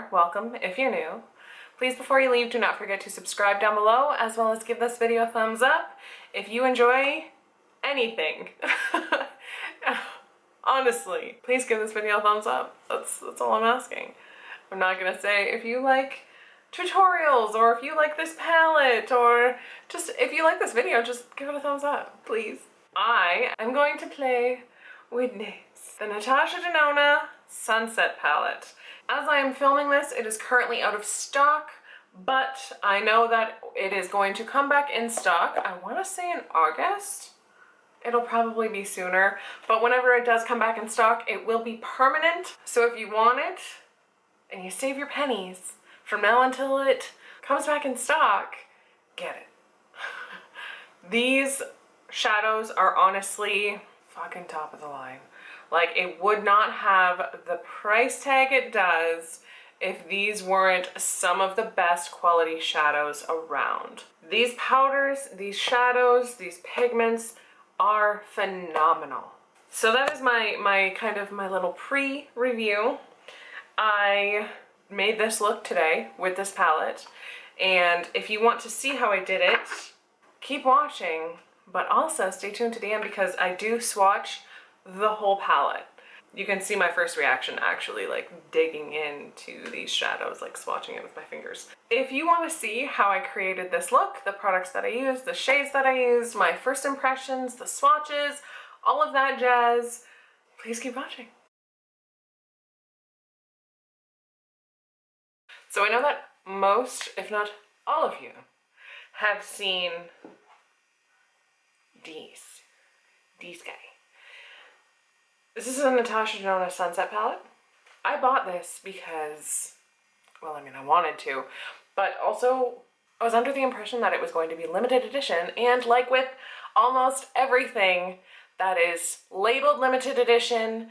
are, welcome if you're new. Please, before you leave, do not forget to subscribe down below, as well as give this video a thumbs up if you enjoy anything. Honestly, please give this video a thumbs up. That's all I'm asking. I'm not gonna say if you like tutorials or if you like this palette or just if you like this video, just give it a thumbs up, please. I am going to play with the Natasha Denona Sunset Palette. As I am filming this, it is currently out of stock, but I know that it is going to come back in stock. I want to say in August. It'll probably be sooner, but whenever it does come back in stock, it will be permanent. So if you want it and you save your pennies from now until it comes back in stock, get it. These shadows are honestly fucking top of the line. Like, it would not have the price tag it does if these weren't some of the best quality shadows around. These powders, these shadows, these pigments are phenomenal. So that is my kind of my little pre-review. I made this look today with this palette, and if you want to see how I did it, keep watching, but also stay tuned to the end because I do swatch the whole palette. You can see my first reaction actually, like digging into these shadows, like swatching it with my fingers. If you want to see how I created this look, the products that I used, the shades that I used, my first impressions, the swatches, all of that jazz, please keep watching. So I know that most, if not all of you, have seen these guys. This is a Natasha Denona Sunset Palette. I bought this because, well, I mean, I wanted to, but also I was under the impression that it was going to be limited edition, and like with almost everything that is labeled limited edition,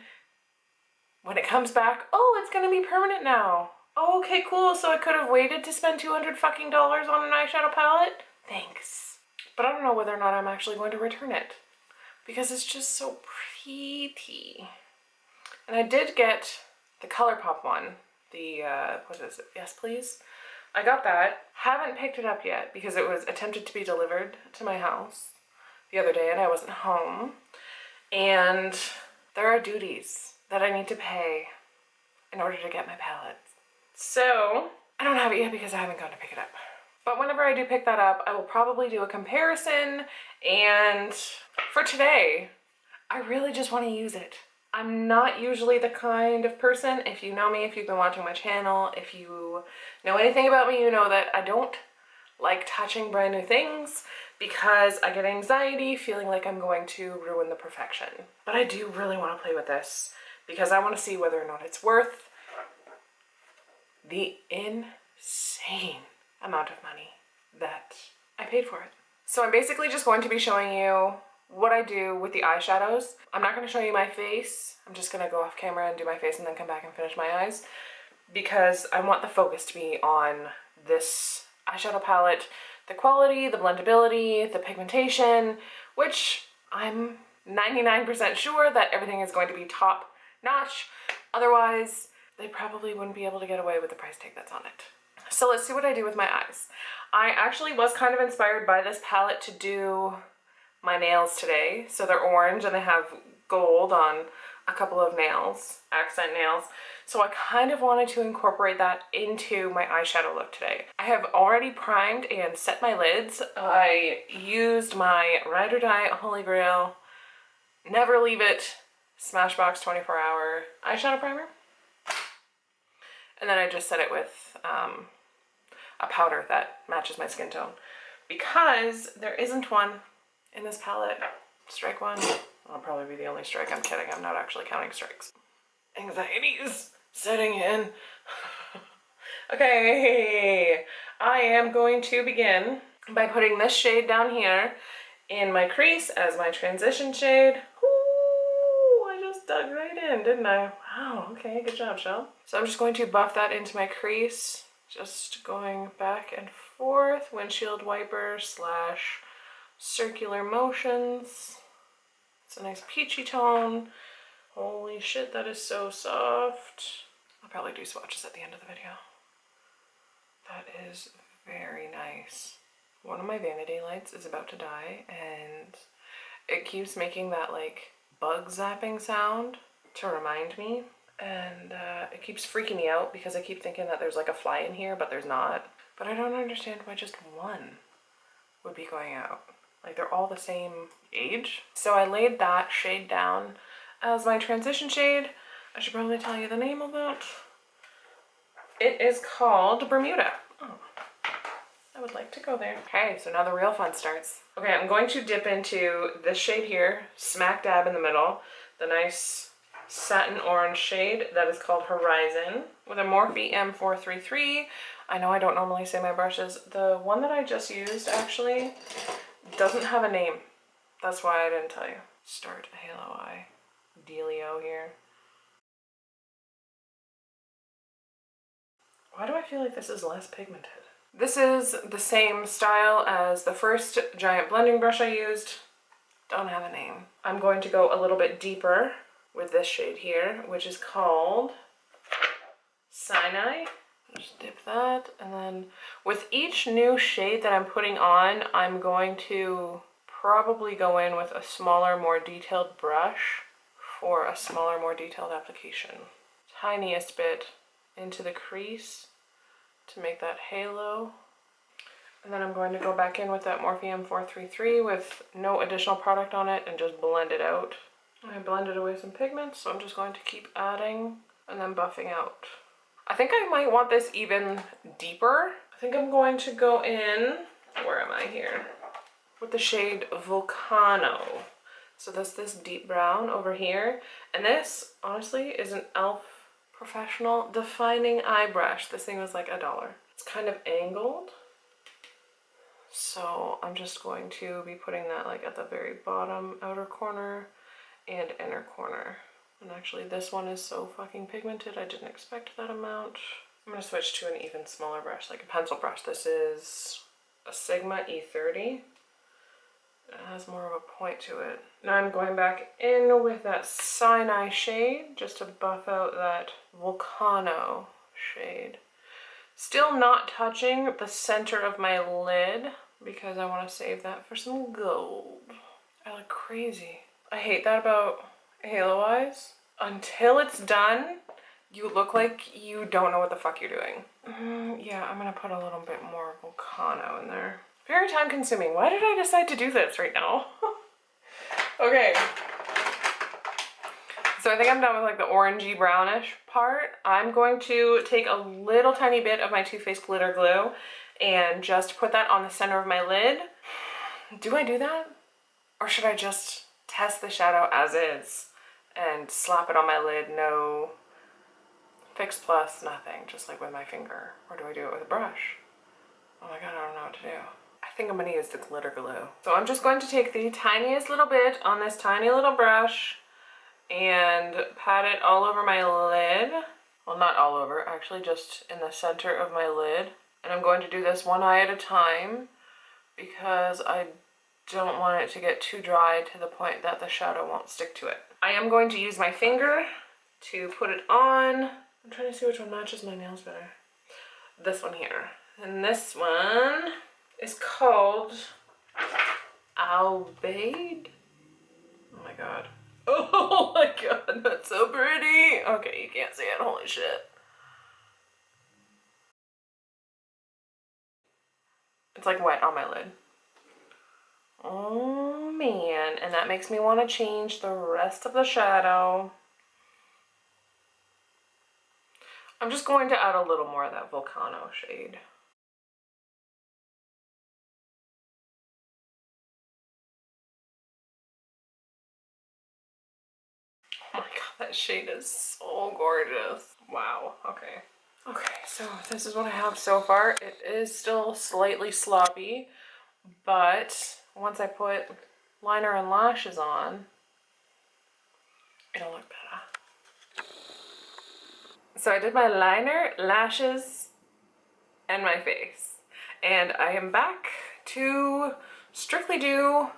when it comes back, oh, it's gonna be permanent now. Oh, okay, cool, so I could have waited to spend $200 fucking on an eyeshadow palette? Thanks. But I don't know whether or not I'm actually going to return it because it's just so pretty. And I did get the ColourPop one, the, what is it? Yes, please. I got that. Haven't picked it up yet because it was attempted to be delivered to my house the other day and I wasn't home. And there are duties that I need to pay in order to get my palette. So I don't have it yet because I haven't gone to pick it up. But whenever I do pick that up, I will probably do a comparison, and for today, I really just want to use it. I'm not usually the kind of person, if you know me, if you've been watching my channel, if you know anything about me, you know that I don't like touching brand new things because I get anxiety feeling like I'm going to ruin the perfection. But I do really want to play with this because I want to see whether or not it's worth the insane amount of money that I paid for it. So I'm basically just going to be showing you what I do with the eyeshadows. I'm not going to show you my face. I'm just going to go off camera and do my face and then come back and finish my eyes because I want the focus to be on this eyeshadow palette, the quality, the blendability, the pigmentation, which I'm 99% sure that everything is going to be top notch. Otherwise, they probably wouldn't be able to get away with the price tag that's on it. So let's see what I do with my eyes. I actually was kind of inspired by this palette to do my nails today. So they're orange and they have gold on a couple of nails, accent nails. So I kind of wanted to incorporate that into my eyeshadow look today. I have already primed and set my lids. I used my Ride or Die Holy Grail, Never Leave It Smashbox 24-hour eyeshadow primer. And then I just set it with a powder that matches my skin tone because there isn't one in this palette. Strike one. I'll probably be the only strike. I'm kidding. I'm not actually counting strikes. Anxiety's setting in. Okay, I am going to begin by putting this shade down here in my crease as my transition shade. Ooh, I just dug right in, didn't I? Wow, okay, good job, Shell. So I'm just going to buff that into my crease, just going back and forth, windshield wiper slash circular motions. It's a nice peachy tone. Holy shit, that is so soft. I'll probably do swatches at the end of the video. That is very nice. One of my vanity lights is about to die and it keeps making that like bug zapping sound to remind me. And it keeps freaking me out because I keep thinking that there's like a fly in here, but there's not. But I don't understand why just one would be going out. Like they're all the same age. So I laid that shade down as my transition shade. I should probably tell you the name of it. It is called Bermuda. Oh, I would like to go there. Okay, so now the real fun starts. Okay, I'm going to dip into this shade here, smack dab in the middle, the nice satin orange shade that is called Horizon with a Morphe M433. I know I don't normally say my brushes. The one that I just used actually doesn't have a name. That's why I didn't tell you. Start Halo Eye. Dealio here. Why do I feel like this is less pigmented? This is the same style as the first giant blending brush I used. Don't have a name. I'm going to go a little bit deeper with this shade here, which is called Sinai. Just dip that, and then with each new shade that I'm putting on, I'm going to probably go in with a smaller, more detailed brush for a smaller, more detailed application. Tiniest bit into the crease to make that halo. And then I'm going to go back in with that Morphe M433 with no additional product on it and just blend it out. I blended away some pigments, so I'm just going to keep adding and then buffing out. I think I might want this even deeper. I think I'm going to go in, where am I here? With the shade Volcano. So that's this deep brown over here. And this, honestly, is an e.l.f. Professional Defining Eye Brush. This thing was like $1. It's kind of angled. So I'm just going to be putting that like at the very bottom outer corner and inner corner. And actually this one is so fucking pigmented, I didn't expect that amount. I'm gonna switch to an even smaller brush, like a pencil brush. This is a Sigma E30. It has more of a point to it. Now I'm going back in with that Sinai shade just to buff out that Volcano shade. Still not touching the center of my lid because I want to save that for some gold. I look crazy. I hate that about halo eyes. Until it's done, you look like you don't know what the fuck you're doing. Yeah, I'm gonna put a little bit more Volcano in there. Very time consuming. Why did I decide to do this right now? Okay. So I think I'm done with like the orangey brownish part. I'm going to take a little tiny bit of my Too Faced glitter glue and just put that on the center of my lid. Do I do that? Or should I just test the shadow as is and slap it on my lid? No Fix Plus, nothing, just like with my finger. Or do I do it with a brush? Oh my god, I don't know what to do. I think I'm gonna use the glitter glue. So I'm just going to take the tiniest little bit on this tiny little brush and pat it all over my lid. Well, not all over, actually just in the center of my lid. And I'm going to do this one eye at a time because I don't want it to get too dry to the point that the shadow won't stick to it. I am going to use my finger to put it on. I'm trying to see which one matches my nails better. This one here. And this one is called Albade. Oh my god. Oh my god, that's so pretty. Okay, you can't see it. Holy shit. It's like wet on my lid. Oh man, and that makes me want to change the rest of the shadow. I'm just going to add a little more of that Volcano shade. Oh my god, that shade is so gorgeous. Wow, okay. Okay, so this is what I have so far. It is still slightly sloppy, but once I put liner and lashes on, it'll look better. So I did my liner, lashes, and my face. And I am back to strictly do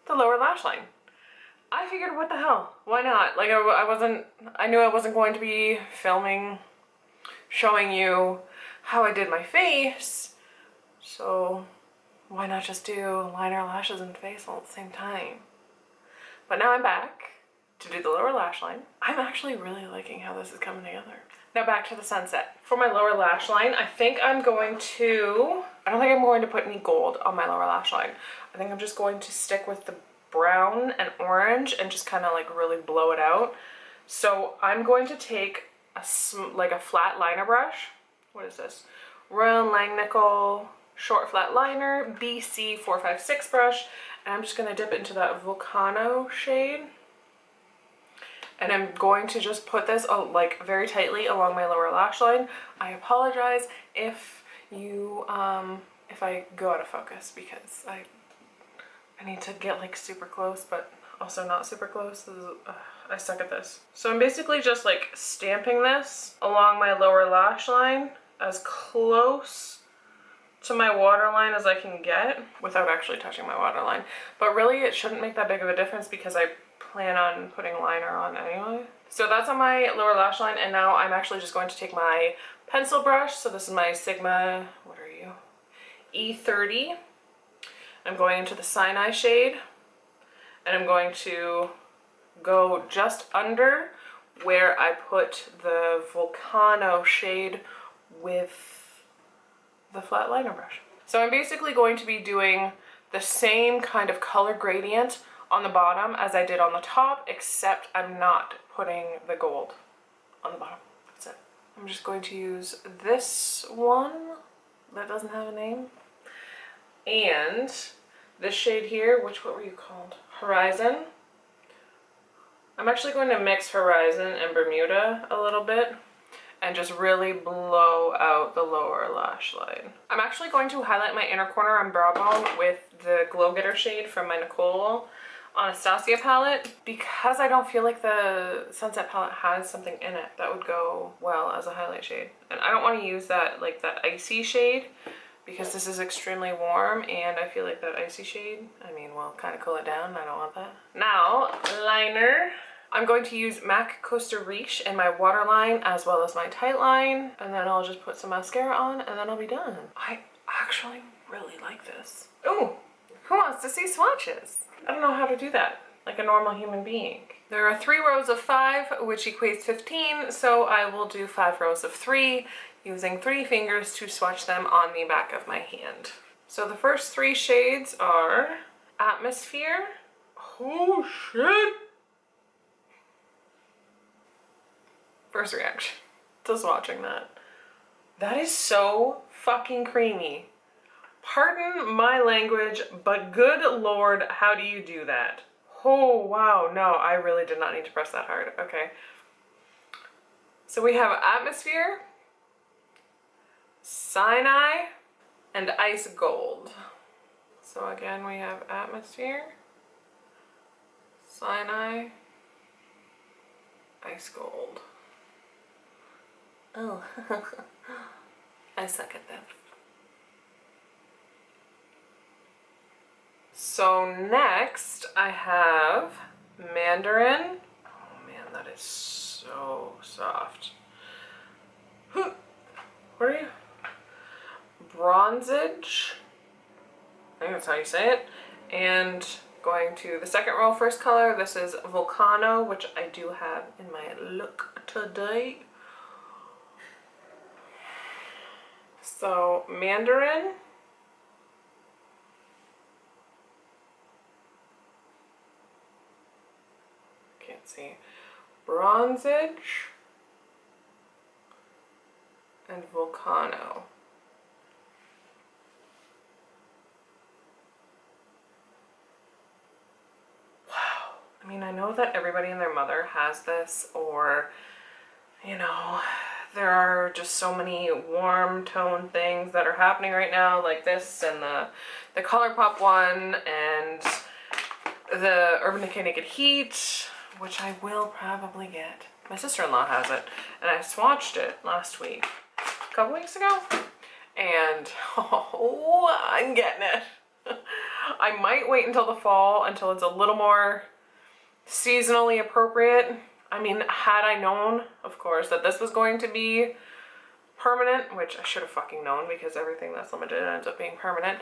the lower lash line. I figured, what the hell? Why not? Like, I knew I wasn't going to be filming, showing you how I did my face. So why not just do liner, lashes, and face all at the same time? But now I'm back to do the lower lash line. I'm actually really liking how this is coming together. Now back to the sunset. For my lower lash line, I think I'm going to, I don't think I'm going to put any gold on my lower lash line. I think I'm just going to stick with the brown and orange and just kind of like really blow it out. So I'm going to take a flat liner brush. What is this? Royal Nicole short flat liner, BC 456 brush. And I'm just going to dip into that Volcano shade. And I'm going to just put this like very tightly along my lower lash line. I apologize if you, if I go out of focus because I need to get like super close, but also not super close. This is, I suck at this. So I'm basically just like stamping this along my lower lash line as close to my waterline as I can get without actually touching my waterline. But really it shouldn't make that big of a difference because I plan on putting liner on anyway. So that's on my lower lash line, and now I'm actually just going to take my pencil brush. So this is my Sigma, what are you? E30. I'm going into the Sinai shade, and I'm going to go just under where I put the Volcano shade with the flat liner brush. So I'm basically going to be doing the same kind of color gradient on the bottom as I did on the top, except I'm not putting the gold on the bottom. That's it. I'm just going to use this one that doesn't have a name, and this shade here, which, what were you called? Horizon. I'm actually going to mix Horizon and Bermuda a little bit and just really blow out the lower lash line. I'm actually going to highlight my inner corner and brow bone with the Glow Getter shade from my Nicole Anastasia palette, because I don't feel like the Sunset palette has something in it that would go well as a highlight shade. And I don't want to use that, like that icy shade, because this is extremely warm and I feel like that icy shade, I mean, will kind of cool it down. I don't want that. Now, liner. I'm going to use MAC Costa Riche in my waterline as well as my tight line, and then I'll just put some mascara on and then I'll be done. I actually really like this. Ooh, who wants to see swatches? I don't know how to do that like a normal human being. There are 3 rows of 5, which equates 15, so I will do 5 rows of 3, using 3 fingers to swatch them on the back of my hand. So the first 3 shades are Atmosphere. Oh shit! First reaction to swatching that. That is so fucking creamy. Pardon my language, but good lord, how do you do that? Oh wow, no, I really did not need to press that hard. Okay. So we have Atmosphere, Sinai, and Ice Gold. So again, we have Atmosphere, Sinai, Ice Gold. Oh, I suck at that. So next I have Mandarin. Oh man, that is so soft. What are you? Bronzage. I think that's how you say it. And going to the second row, first color. This is Volcano, which I do have in my look today. So Mandarin, can't see, Bronzage, and Volcano. Wow. I mean, I know that everybody and their mother has this, or, you know, there are just so many warm tone things that are happening right now, like this and the ColourPop one and the Urban Decay Naked Heat, which I will probably get. My sister-in-law has it, and I swatched it last week, a couple weeks ago, and oh, I'm getting it. I might wait until the fall, until it's a little more seasonally appropriate. I mean, had I known, of course, that this was going to be permanent, which I should have fucking known because everything that's limited ends up being permanent.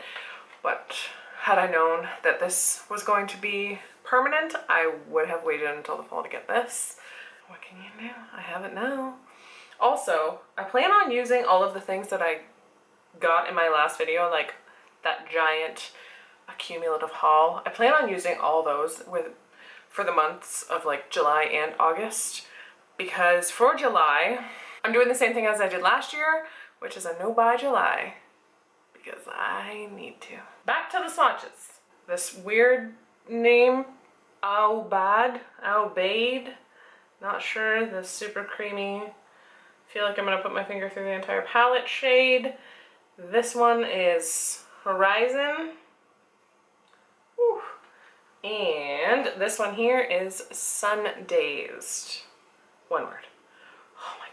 But had I known that this was going to be permanent, I would have waited until the fall to get this. What can you do? I have it now. Also, I plan on using all of the things that I got in my last video, like that giant accumulative haul. I plan on using all those for the months of like July and August, because for July, I'm doing the same thing as I did last year, which is a no buy July, because I need to. Back to the swatches. This weird name, Aubade, not sure, this super creamy, feel like I'm gonna put my finger through the entire palette shade. This one is Horizon. Whew. And this one here is Sun Dazed. One word. Oh my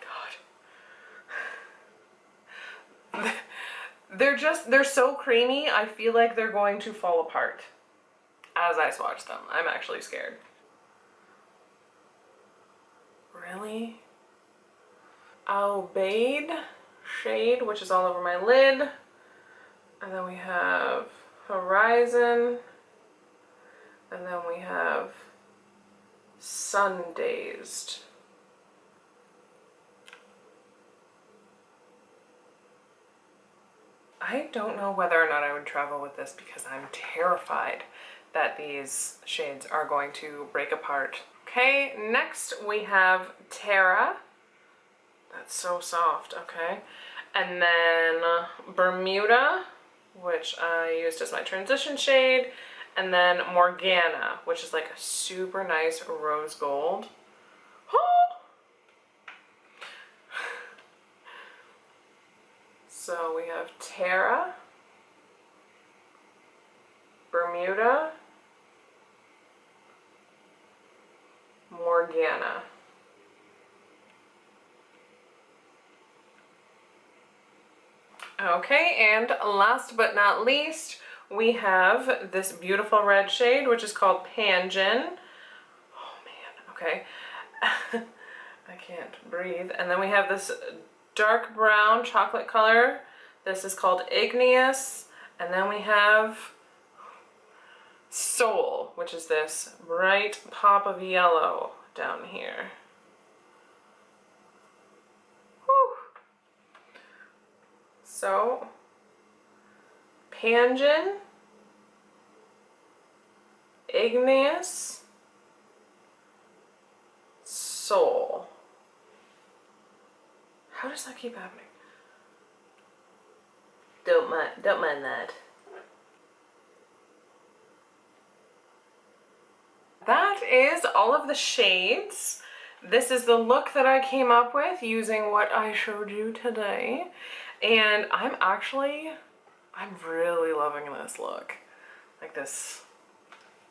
god. They're so creamy, I feel like they're going to fall apart as I swatch them. I'm actually scared. Really? Aubade shade, which is all over my lid. And then we have Horizon. And then we have Sun Dazed. I don't know whether or not I would travel with this because I'm terrified that these shades are going to break apart. Okay, next we have Terra. That's so soft, okay. And then Bermuda, which I used as my transition shade. And then Morgana, which is like a super nice rose gold. So we have Terra, Bermuda, Morgana. Okay, and last but not least, we have this beautiful red shade, which is called Panjin. Oh man, okay. I can't breathe. And then we have this dark brown chocolate color. This is called Igneous. And then we have Soul, which is this bright pop of yellow down here. Whew. So, Panjin, Igneous, Soul. How does that keep happening? Don't mind that. That is all of the shades. This is the look that I came up with using what I showed you today. And I'm really loving this look. Like this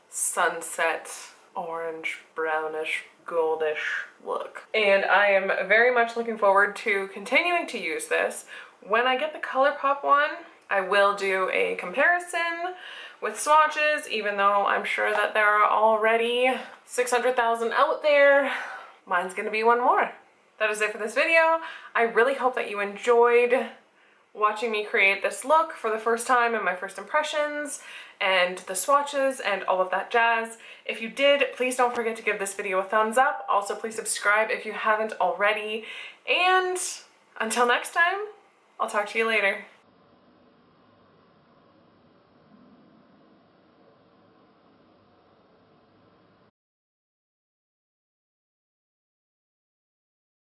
sunset, orange, brownish, goldish look. And I am very much looking forward to continuing to use this. When I get the ColourPop one, I will do a comparison with swatches, even though I'm sure that there are already 600,000 out there. Mine's gonna be one more. That is it for this video. I really hope that you enjoyed watching me create this look for the first time and my first impressions and the swatches and all of that jazz. If you did, please don't forget to give this video a thumbs up. Also, please subscribe if you haven't already. And until next time, I'll talk to you later.